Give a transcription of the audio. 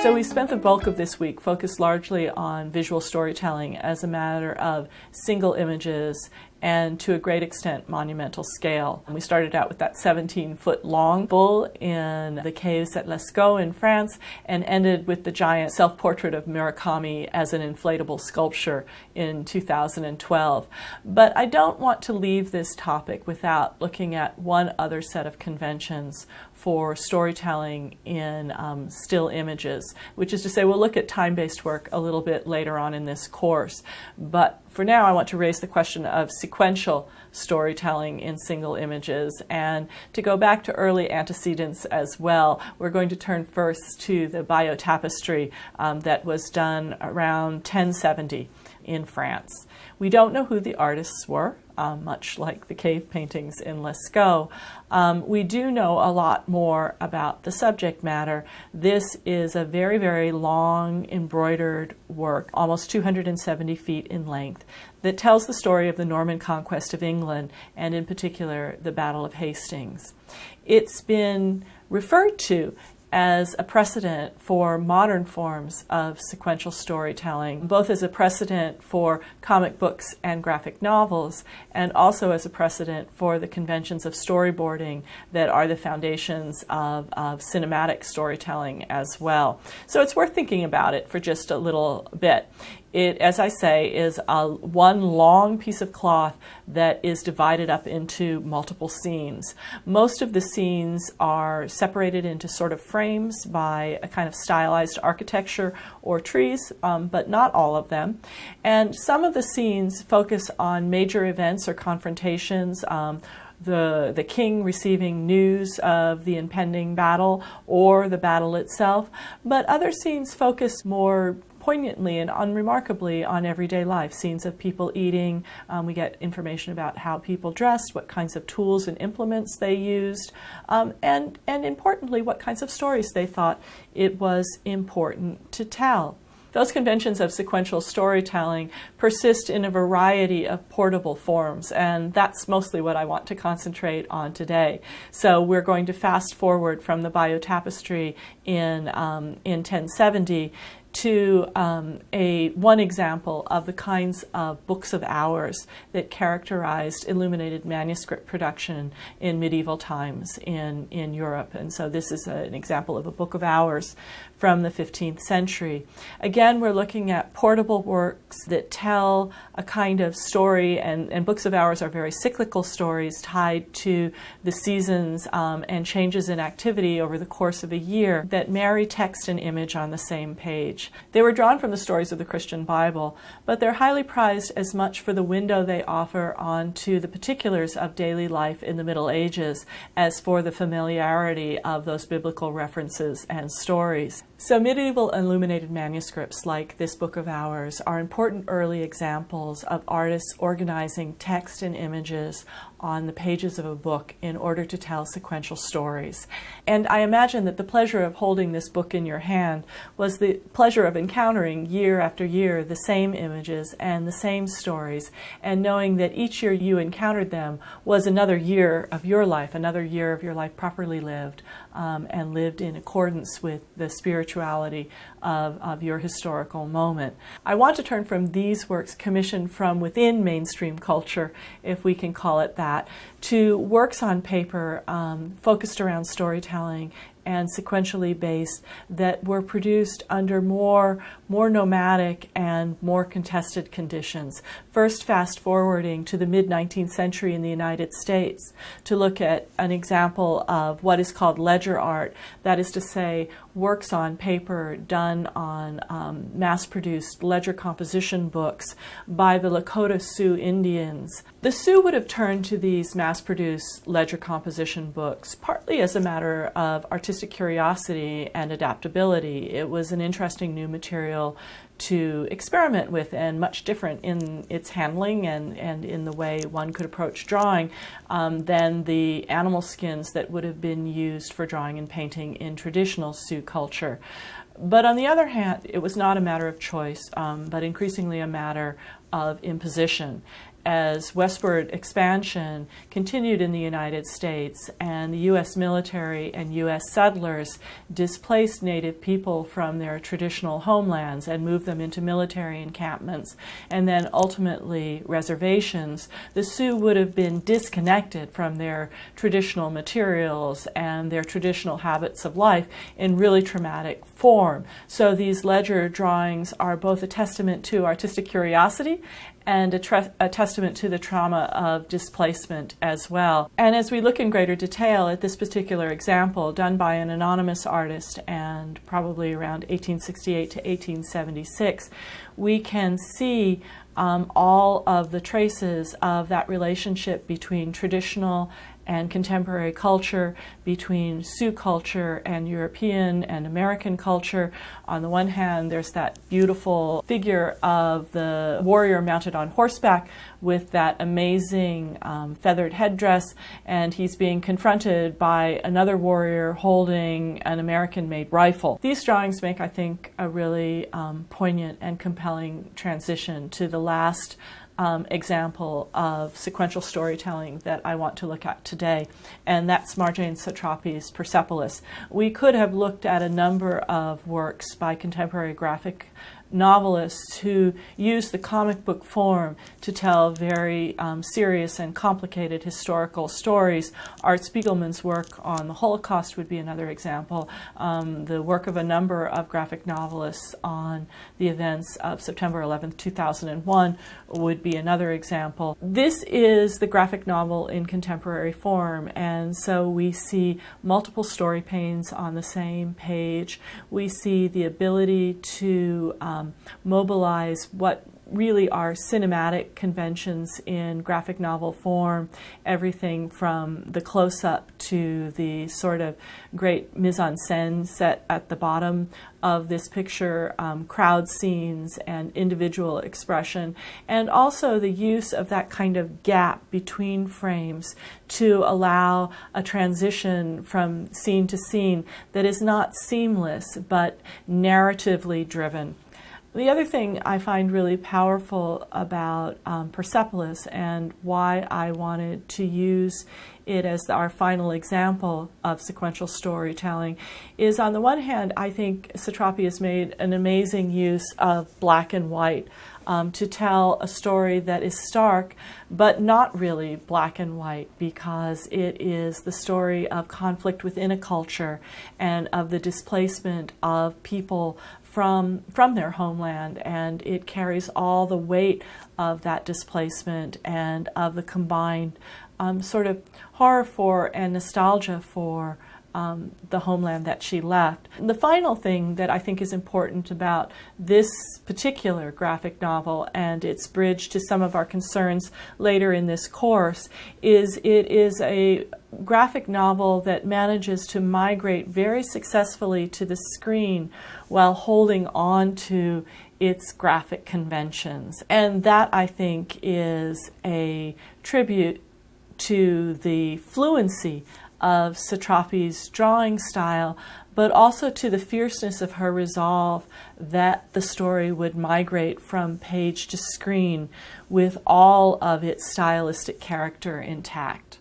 So we spent the bulk of this week focused largely on visual storytelling as a matter of single images and to a great extent monumental scale. And we started out with that 17-foot long bull in the caves at Lascaux in France and ended with the giant self-portrait of Murakami as an inflatable sculpture in 2012. But I don't want to leave this topic without looking at one other set of conventions for storytelling in still images, which is to say we'll look at time-based work a little bit later on in this course. But for now I want to raise the question of sequential storytelling in single images, and to go back to early antecedents as well. We're going to turn first to the Bayeux tapestry that was done around 1070 in France. We don't know who the artists were, much like the cave paintings in Lascaux. We do know a lot more about the subject matter. This is a very, very long embroidered work, almost 270 feet in length, that tells the story of the Norman conquest of England, and in particular the Battle of Hastings. It's been referred to as a precedent for modern forms of sequential storytelling, both as a precedent for comic books and graphic novels, and also as a precedent for the conventions of storyboarding that are the foundations of cinematic storytelling as well. So it's worth thinking about it for just a little bit. It, as I say, is one long piece of cloth that is divided up into multiple scenes. Most of the scenes are separated into sort of frames by a kind of stylized architecture or trees, but not all of them. And some of the scenes focus on major events or confrontations, the king receiving news of the impending battle or the battle itself, but other scenes focus more poignantly and unremarkably on everyday life, scenes of people eating. We get information about how people dressed, what kinds of tools and implements they used, and importantly, what kinds of stories they thought it was important to tell. Those conventions of sequential storytelling persist in a variety of portable forms, and that's mostly what I want to concentrate on today. So we're going to fast forward from the Bayeux tapestry in 1070 to one example of the kinds of books of hours that characterized illuminated manuscript production in medieval times in Europe. And so this is an example of a book of hours from the 15th century. Again, we're looking at portable works that tell a kind of story, and books of hours are very cyclical stories tied to the seasons and changes in activity over the course of a year that marry text and image on the same page. They were drawn from the stories of the Christian Bible, but they're highly prized as much for the window they offer onto the particulars of daily life in the Middle Ages as for the familiarity of those biblical references and stories. So medieval illuminated manuscripts like this book of hours are important early examples of artists organizing text and images on the pages of a book in order to tell sequential stories. And I imagine that the pleasure of holding this book in your hand was the pleasure of encountering year after year the same images and the same stories, and knowing that each year you encountered them was another year of your life properly lived, and lived in accordance with the spirituality of your historical moment. I want to turn from these works commissioned from within mainstream culture, if we can call it that, to works on paper focused around storytelling and sequentially based that were produced under more nomadic and more contested conditions. First, fast forwarding to the mid-19th century in the United States to look at an example of what is called ledger art, that is to say, works on paper done on mass-produced ledger composition books by the Lakota Sioux Indians. The Sioux would have turned to these mass-produced ledger composition books partly as a matter of artistic curiosity and adaptability. It was an interesting new material to experiment with, and much different in its handling and in the way one could approach drawing than the animal skins that would have been used for drawing and painting in traditional Sioux culture. But on the other hand, it was not a matter of choice, but increasingly a matter of imposition. as westward expansion continued in the United States and the U.S. military and U.S. settlers displaced Native people from their traditional homelands and moved them into military encampments and then ultimately reservations, the Sioux would have been disconnected from their traditional materials and their traditional habits of life in really traumatic form. So these ledger drawings are both a testament to artistic curiosity and a testament to the trauma of displacement as well. And as we look in greater detail at this particular example done by an anonymous artist and probably around 1868 to 1876, we can see all of the traces of that relationship between traditional and contemporary culture, between Sioux culture and European and American culture. On the one hand, there's that beautiful figure of the warrior mounted on horseback with that amazing feathered headdress, and he's being confronted by another warrior holding an American-made rifle. These drawings make, I think, a really poignant and compelling transition to the last example of sequential storytelling that I want to look at today, and that's Marjane Satrapi's Persepolis. We could have looked at a number of works by contemporary graphic novelists who use the comic book form to tell very serious and complicated historical stories. Art Spiegelman's work on the Holocaust would be another example. The work of a number of graphic novelists on the events of September 11th, 2001 would be another example. This is the graphic novel in contemporary form, and so we see multiple story panes on the same page. We see the ability to mobilize what really are cinematic conventions in graphic novel form, everything from the close-up to the sort of great mise-en-scène set at the bottom of this picture, crowd scenes and individual expression, and also the use of that kind of gap between frames to allow a transition from scene to scene that is not seamless but narratively driven. The other thing I find really powerful about Persepolis and why I wanted to use it as our final example of sequential storytelling is, on the one hand, I think Satrapi has made an amazing use of black and white to tell a story that is stark, but not really black and white, because it is the story of conflict within a culture and of the displacement of people from their homeland, and it carries all the weight of that displacement and of the combined sort of horror for and nostalgia for the homeland that she left. And the final thing that I think is important about this particular graphic novel and its bridge to some of our concerns later in this course is it is a graphic novel that manages to migrate very successfully to the screen while holding on to its graphic conventions. And that, I think, is a tribute to the fluency of Satrapi's drawing style, but also to the fierceness of her resolve that the story would migrate from page to screen with all of its stylistic character intact.